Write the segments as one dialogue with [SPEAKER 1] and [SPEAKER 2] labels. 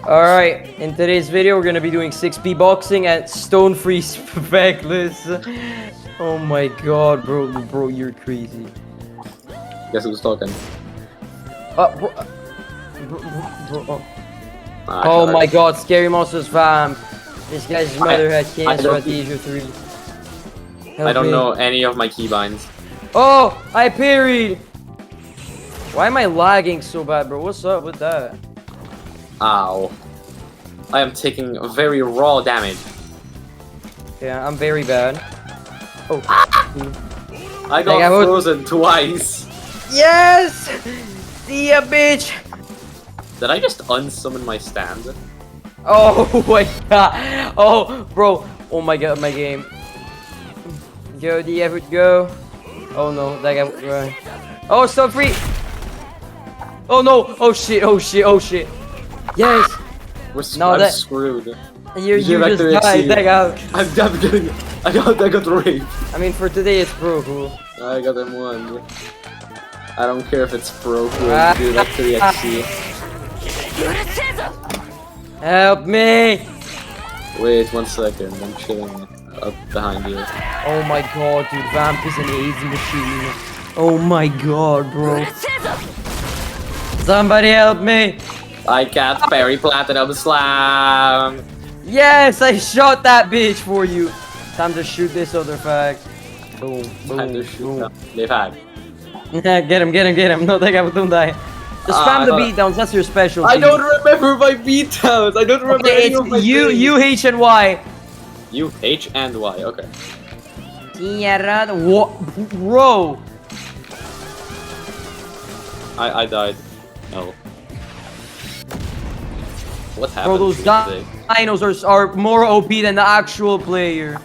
[SPEAKER 1] Alright, in today's video we're gonna be doing 6P boxing at Stone Freeze Perfectless. Oh my god, bro, you're crazy.
[SPEAKER 2] Guess who's talking?
[SPEAKER 1] Bro, oh my god, Scary Monsters fam. This guy's mother had cancer at the age of 3.
[SPEAKER 2] I don't know any of my keybinds.
[SPEAKER 1] Oh, I parried! Why am I lagging so bad, bro? What's up with that?
[SPEAKER 2] Ow. I am taking very raw damage.
[SPEAKER 1] Yeah, I'm very bad. Oh.
[SPEAKER 2] I got frozen twice.
[SPEAKER 1] Yes! See ya, bitch!
[SPEAKER 2] Did I just unsummon my stand?
[SPEAKER 1] Oh my god! Oh, bro! Oh my god, my game. Go, the effort, go. Oh no, that guy. Oh, stop free! Oh no! Oh shit! Oh shit! Oh shit! Yes!
[SPEAKER 2] I'm screwed.
[SPEAKER 1] You just died, that guy.
[SPEAKER 2] I got raped.
[SPEAKER 1] I mean, for today it's pro cool.
[SPEAKER 2] I got him one. I don't care if it's pro cool, dude, that's 3XC.
[SPEAKER 1] Help me!
[SPEAKER 2] Wait 1 second, I'm chilling up behind you.
[SPEAKER 1] Oh my god, dude, Vamp is an AIDS machine. Oh my god, bro. Somebody help me!
[SPEAKER 2] I can't parry Platinum Slam!
[SPEAKER 1] Yes, I shot that bitch for you. Time to shoot this other fag. Boom, boom,
[SPEAKER 2] Time to shoot
[SPEAKER 1] boom.
[SPEAKER 2] the fag.
[SPEAKER 1] Get him. No, that guy don't die. Just spam the beatdowns, that's your specialty.
[SPEAKER 2] I don't remember my beatdowns. I don't remember any of my
[SPEAKER 1] U, H, and Y.
[SPEAKER 2] U, H, and Y, okay.
[SPEAKER 1] What? Bro!
[SPEAKER 2] I died. No. What happened?
[SPEAKER 1] Bro, those dinos are more OP than the actual player.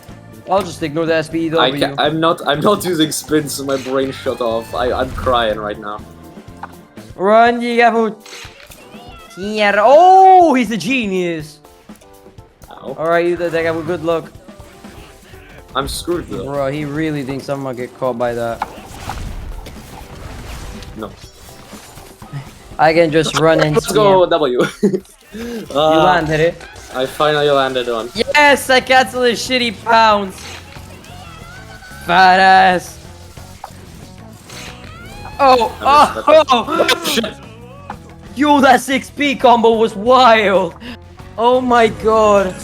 [SPEAKER 1] I'll just ignore the SPW.
[SPEAKER 2] I'm not using spins, so my brain shut off. I'm crying right now.
[SPEAKER 1] Run, Diego. Oh, he's a genius. Alright, you that guy with good luck.
[SPEAKER 2] I'm screwed though.
[SPEAKER 1] Bro, he really thinks I'm gonna get caught by that.
[SPEAKER 2] No.
[SPEAKER 1] I can just run and
[SPEAKER 2] Let's go W.
[SPEAKER 1] You landed it.
[SPEAKER 2] I finally landed one.
[SPEAKER 1] Yes, I canceled his shitty pounds. Fat ass. Oh.
[SPEAKER 2] Shit.
[SPEAKER 1] Yo, that 6P combo was wild. Oh my god.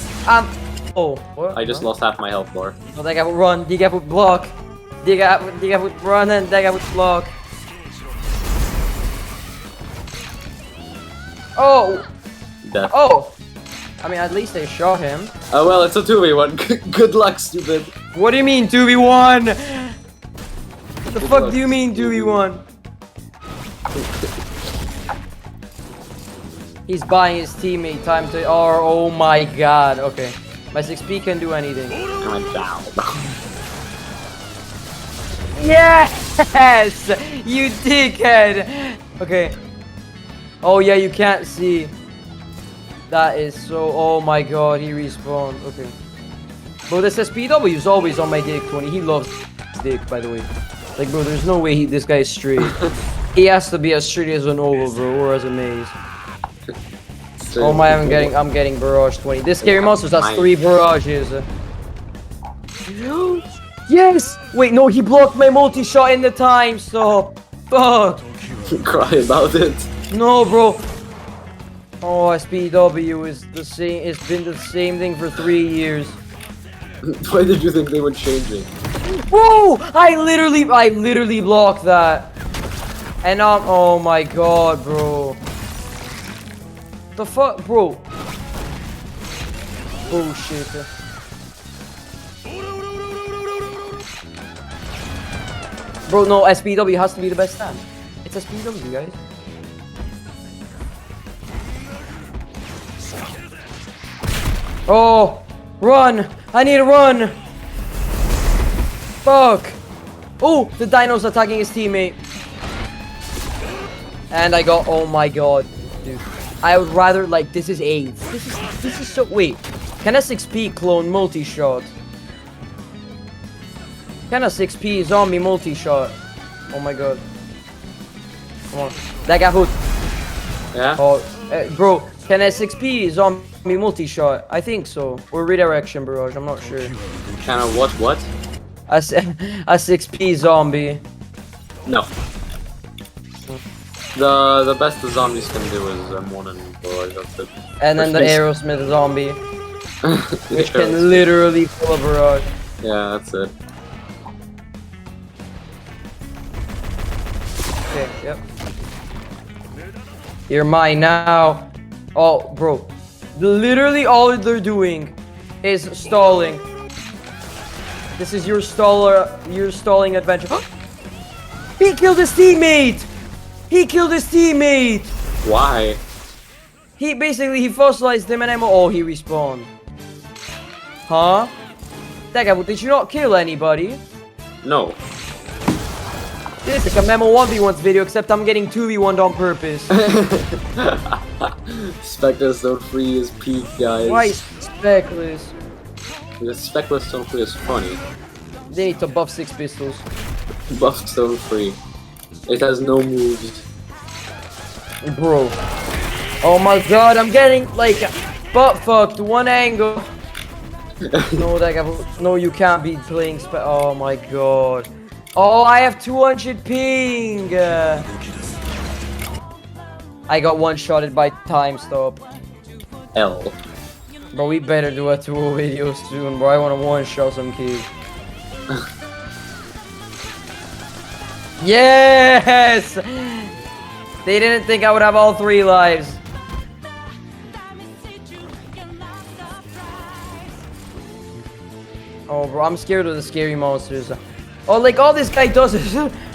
[SPEAKER 1] Oh. What?
[SPEAKER 2] I just lost half my health bar.
[SPEAKER 1] Oh, that guy would run. The guy would block. The guy would run and that guy would block. Oh.
[SPEAKER 2] Death.
[SPEAKER 1] Oh. I mean, at least I shot him.
[SPEAKER 2] Oh well, it's a 2v1. Good luck, stupid.
[SPEAKER 1] What do you mean 2v1? What the fuck do you mean 2v1? He's buying his teammate time to. Oh my god. Okay. My 6P can do anything.
[SPEAKER 2] I'm down.
[SPEAKER 1] Yes! You dickhead! Okay. Oh yeah, you can't see. That is so. Oh my god, he respawned. Okay. Bro, this SPW is always on my dick, 20. He loves dick, by the way. Like, bro, there's no way this guy is straight. He has to be as straight as an oval, bro, or as a maze. Oh my, I'm getting barrage 20. This Scary Monsters has 3 barrages. Yes! Wait, no, he blocked my multi-shot in the time stop. Fuck.
[SPEAKER 2] Cry about it.
[SPEAKER 1] No, bro. Oh, SPW is the same. It's been the same thing for 3 years.
[SPEAKER 2] Why did you think they would change it?
[SPEAKER 1] Whoa! I literally blocked that. And oh my god, bro. The fuck, bro? Bullshit. Bro, no, SPW has to be the best stand. It's SPW, guys. Oh, run! I need to run! Fuck! Oh, the dino's attacking his teammate. And I got, oh my god, dude. I would rather, like, this is AIDS. This is so, wait. Can a 6P clone multi-shot? Can a 6P zombie multi-shot? Oh my god. Come on. That got hooked.
[SPEAKER 2] Yeah?
[SPEAKER 1] Oh, bro, Can S6P zombie multi-shot? I think so. Or redirection barrage, I'm not sure.
[SPEAKER 2] Kind of what?
[SPEAKER 1] A 6P zombie.
[SPEAKER 2] No. The best the zombies can do is M1 and barrage. That's it.
[SPEAKER 1] And then the Aerosmith zombie, which can literally pull a barrage.
[SPEAKER 2] Yeah, that's it.
[SPEAKER 1] Okay, yep. You're mine now. Oh, bro. Literally all they're doing is stalling. This is your stalling adventure. He killed his teammate! He killed his teammate!
[SPEAKER 2] Why?
[SPEAKER 1] He fossilized him and oh, he respawned. Huh? That guy, did you not kill anybody?
[SPEAKER 2] No.
[SPEAKER 1] This is like a Memo 1v1 video, except I'm getting 2v1'd on purpose.
[SPEAKER 2] Spectres don't free is peak, guys.
[SPEAKER 1] Why is Speckless?
[SPEAKER 2] Because Spectres don't free is funny.
[SPEAKER 1] They need to buff 6 pistols.
[SPEAKER 2] Buff Stone Free. It has no moves.
[SPEAKER 1] Bro. Oh my god, I'm getting like butt fucked one angle. No, that guy, no, you can't be playing oh my god. Oh, I have 200 ping. I got one-shotted by time stop.
[SPEAKER 2] L.
[SPEAKER 1] Bro, we better do a 2-0 video soon, bro. I want to one-shot some kids. Yes! They didn't think I would have all 3 lives. Oh, bro, I'm scared of the scary monsters. Oh, like all this guy does is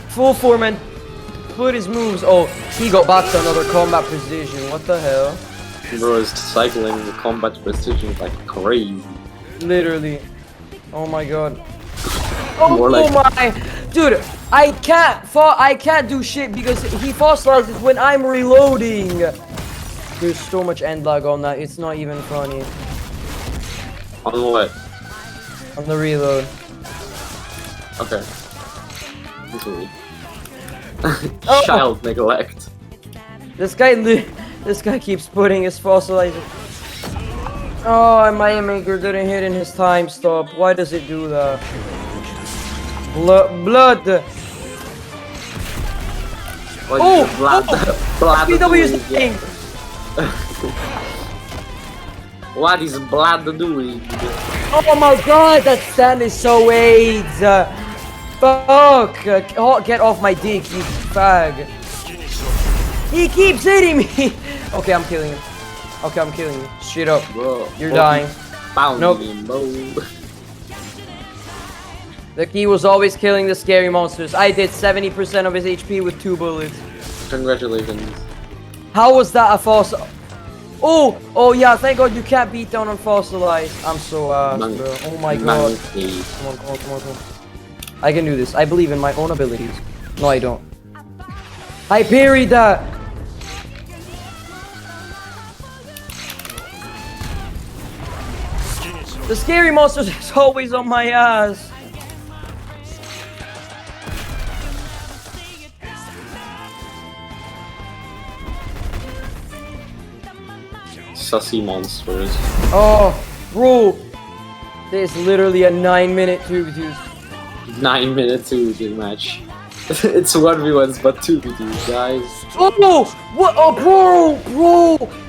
[SPEAKER 1] full form and put his moves. Oh, he got back to another combat precision. What the hell?
[SPEAKER 2] Bro is cycling the combat precision like crazy.
[SPEAKER 1] Literally. Oh my god. Oh,
[SPEAKER 2] Like...
[SPEAKER 1] my, dude! I can't do shit because he fossilizes when I'm reloading. There's so much end lag on that. It's not even funny.
[SPEAKER 2] On what?
[SPEAKER 1] On the reload.
[SPEAKER 2] Okay. Easily.
[SPEAKER 1] Oh.
[SPEAKER 2] Child neglect.
[SPEAKER 1] This guy keeps putting his fossilizer. Oh, and my maker didn't hit in his time stop. Why does it do that? Blood.
[SPEAKER 2] What
[SPEAKER 1] Oh,
[SPEAKER 2] is blood? Blood
[SPEAKER 1] PW is
[SPEAKER 2] doing?
[SPEAKER 1] thing.
[SPEAKER 2] What is blood doing?
[SPEAKER 1] Oh my god, that stand is so AIDS. Fuck. Oh, get off my dick, you fag. He keeps hitting me. Okay, I'm killing him. Okay, I'm killing you. Straight up.
[SPEAKER 2] Bro,
[SPEAKER 1] You're dying. Nope.
[SPEAKER 2] Bro.
[SPEAKER 1] The key was always killing the scary monsters. I did 70% of his HP with 2 bullets.
[SPEAKER 2] Congratulations.
[SPEAKER 1] How was that a fossil? Oh yeah, thank god you can't beat down on fossilized. I'm so ass, bro. Oh my god. Come on. I can do this. I believe in my own abilities. No, I don't. I parried that. The scary monsters is always on my ass.
[SPEAKER 2] Sussy monsters.
[SPEAKER 1] Oh, bro. This is literally a 9-minute 2v2.
[SPEAKER 2] 9-minute 2v2 match. It's 1v1s but 2v2s, guys.
[SPEAKER 1] Oh, what? Oh,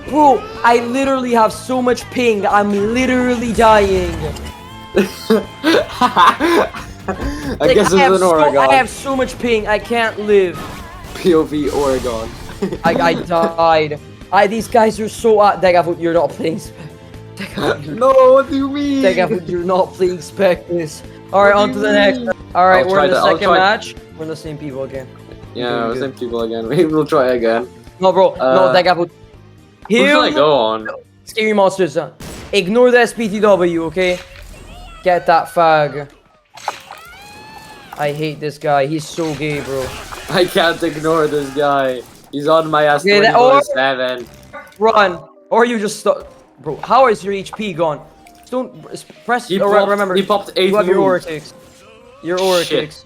[SPEAKER 1] bro. I literally have so much ping. I'm literally dying.
[SPEAKER 2] I guess it's an Oregon.
[SPEAKER 1] I have so much ping. I can't live.
[SPEAKER 2] POV Oregon.
[SPEAKER 1] I died. These guys are so Degavoot, you're not playing
[SPEAKER 2] No, what do you mean?
[SPEAKER 1] Degavoot, you're not playing Speckless. Alright, on to the next. Alright, we're in the second match. We're in the same people again.
[SPEAKER 2] Yeah, same people again. Maybe we'll try again.
[SPEAKER 1] No, bro. No, Degavoot.
[SPEAKER 2] Who should I go on?
[SPEAKER 1] Scary monsters. Ignore the SPTW, okay? Get that fag. I hate this guy. He's so gay, bro.
[SPEAKER 2] I can't ignore this guy. He's on my ass 24/7.
[SPEAKER 1] Run. Or you just stop. Bro, how is your HP gone? Don't press. Remember,
[SPEAKER 2] he popped 8
[SPEAKER 1] you have your
[SPEAKER 2] moves.
[SPEAKER 1] Ortix. Your Ortix.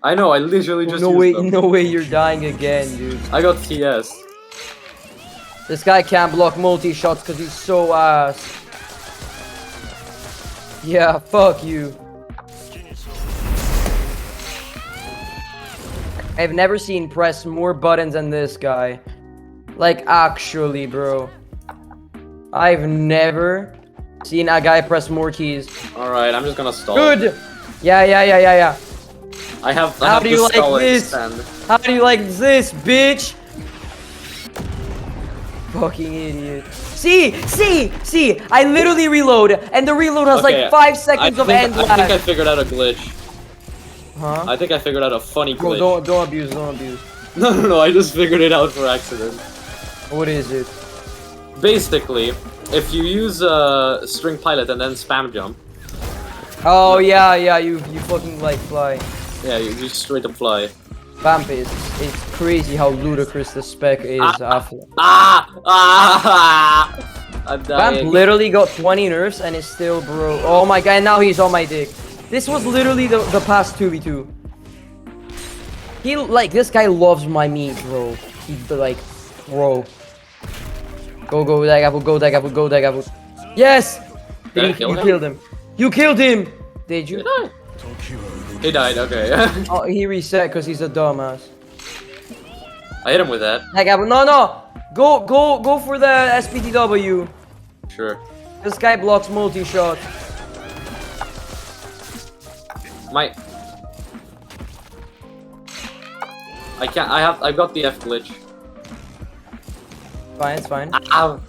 [SPEAKER 2] I know, I literally just
[SPEAKER 1] no
[SPEAKER 2] used
[SPEAKER 1] way,
[SPEAKER 2] them.
[SPEAKER 1] no way you're dying again, dude.
[SPEAKER 2] I got TS.
[SPEAKER 1] This guy can't block multi-shots because he's so ass. Yeah, fuck you. I've never seen press more buttons than this guy. Like, actually, bro. I've never seen a guy press more keys.
[SPEAKER 2] Alright, I'm just gonna stall.
[SPEAKER 1] Good! Yeah.
[SPEAKER 2] How
[SPEAKER 1] do you like this? How do you like this, bitch? Fucking idiot. See! I literally reload, and the reload has like 5 seconds of end lag.
[SPEAKER 2] I think I figured out a glitch.
[SPEAKER 1] Huh?
[SPEAKER 2] I think I figured out a funny glitch.
[SPEAKER 1] Bro, don't abuse.
[SPEAKER 2] No, I just figured it out for accident.
[SPEAKER 1] What is it?
[SPEAKER 2] Basically, if you use string pilot and then spam jump.
[SPEAKER 1] Oh yeah, you fucking like fly.
[SPEAKER 2] Yeah, you just straight up fly.
[SPEAKER 1] Vamp is, it's crazy how ludicrous the spec is after.
[SPEAKER 2] I'm dying.
[SPEAKER 1] Vamp literally got 20 nerfs and is still bro. Oh my god, now he's on my dick. This was literally the past 2v2. He like this guy loves my meat, bro. He like, bro. Go Dagapple. Yes!
[SPEAKER 2] Did
[SPEAKER 1] You killed him. You killed him! Did you?
[SPEAKER 2] Did I? He died, okay.
[SPEAKER 1] Oh, he reset because he's a dumbass.
[SPEAKER 2] I hit him with that.
[SPEAKER 1] Dagapple, no! Go for the SPTW.
[SPEAKER 2] Sure.
[SPEAKER 1] This guy blocks multi-shot.
[SPEAKER 2] I've got the F glitch.
[SPEAKER 1] Fine, it's fine.
[SPEAKER 2] Ow.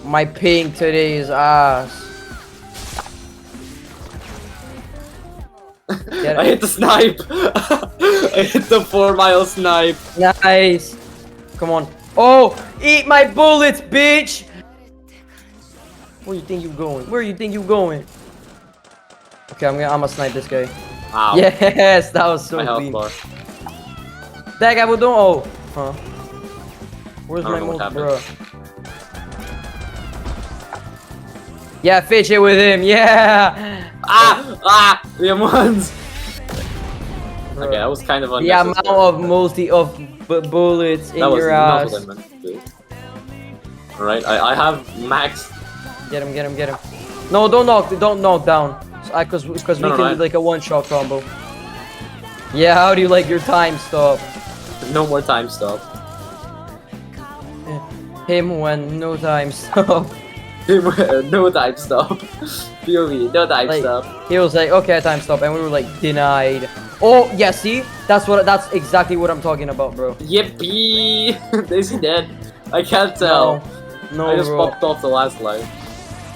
[SPEAKER 1] My ping today is ass.
[SPEAKER 2] I hit the snipe! I hit the 4-mile snipe!
[SPEAKER 1] Nice! Come on. Oh! Eat my bullets, bitch! Where you think you going? Okay, I'm gonna snipe this guy.
[SPEAKER 2] Ow.
[SPEAKER 1] Yes! That was so
[SPEAKER 2] My health
[SPEAKER 1] clean.
[SPEAKER 2] bar.
[SPEAKER 1] That guy will don't. Oh! Huh. Where's
[SPEAKER 2] I
[SPEAKER 1] my
[SPEAKER 2] don't know what
[SPEAKER 1] most,
[SPEAKER 2] happened.
[SPEAKER 1] bro? Yeah, fish it with him, yeah!
[SPEAKER 2] The M1s!
[SPEAKER 1] Bro.
[SPEAKER 2] Okay, that was kind of
[SPEAKER 1] The
[SPEAKER 2] unnecessary.
[SPEAKER 1] amount of bullets in your ass.
[SPEAKER 2] That was not what I meant to do. Alright, I have max.
[SPEAKER 1] Get him. No, don't knock down. Cause we can do like a one-shot combo. Yeah, how do you like your time stop?
[SPEAKER 2] No more time stop.
[SPEAKER 1] Him when no time stop.
[SPEAKER 2] No time stop. POV, no time
[SPEAKER 1] Like,
[SPEAKER 2] stop.
[SPEAKER 1] he was like, okay, time stop, and we were like, denied. Oh, yeah, see? That's exactly what I'm talking about, bro.
[SPEAKER 2] Yippee! Is he dead? I can't tell.
[SPEAKER 1] No,
[SPEAKER 2] I just
[SPEAKER 1] bro.
[SPEAKER 2] popped off the last life.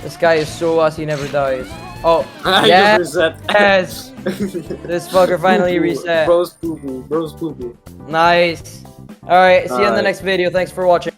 [SPEAKER 1] This guy is so ass, he never dies. Oh,
[SPEAKER 2] I
[SPEAKER 1] yes,
[SPEAKER 2] just reset.
[SPEAKER 1] yes. This fucker finally reset.
[SPEAKER 2] Bros poo poo.
[SPEAKER 1] Nice. Alright, see you in the
[SPEAKER 2] Alright.
[SPEAKER 1] next video. Thanks for watching.